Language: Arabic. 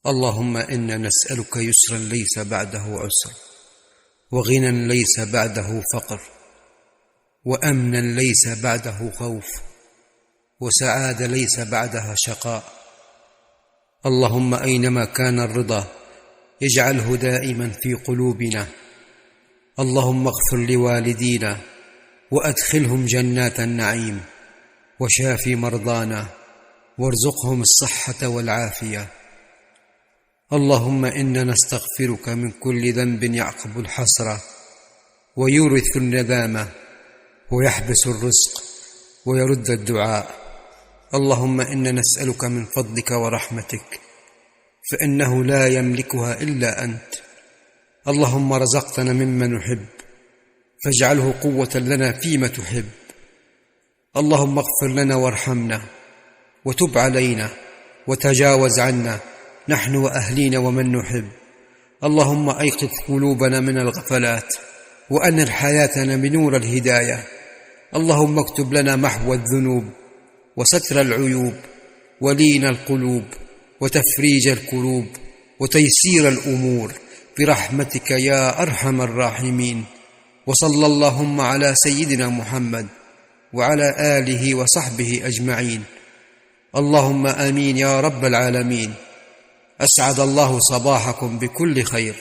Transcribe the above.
اللهم إنا نسألك يسرا ليس بعده عسر، وغنى ليس بعده فقر، وأمنا ليس بعده خوف، وسعادة ليس بعدها شقاء. اللهم أينما كان الرضا اجعله دائما في قلوبنا. اللهم اغفر لوالدينا وأدخلهم جنات النعيم، وشاف مرضانا وارزقهم الصحة والعافية. اللهم إنا نستغفرك من كل ذنب يعقب الحسرة ويورث الندامة ويحبس الرزق ويرد الدعاء. اللهم إنا نسألك من فضلك ورحمتك، فإنه لا يملكها إلا أنت. اللهم رزقتنا مما نحب، فاجعله قوة لنا فيما تحب. اللهم اغفر لنا وارحمنا وتب علينا وتجاوز عنا نحن وأهلينا ومن نحب. اللهم أيقظ قلوبنا من الغفلات وأنر حياتنا بنور الهداية. اللهم اكتب لنا محو الذنوب وستر العيوب ولين القلوب وتفريج الكروب وتيسير الأمور برحمتك يا أرحم الراحمين. وصلى اللهم على سيدنا محمد وعلى آله وصحبه أجمعين. اللهم آمين يا رب العالمين. أسعد الله صباحكم بكل خير.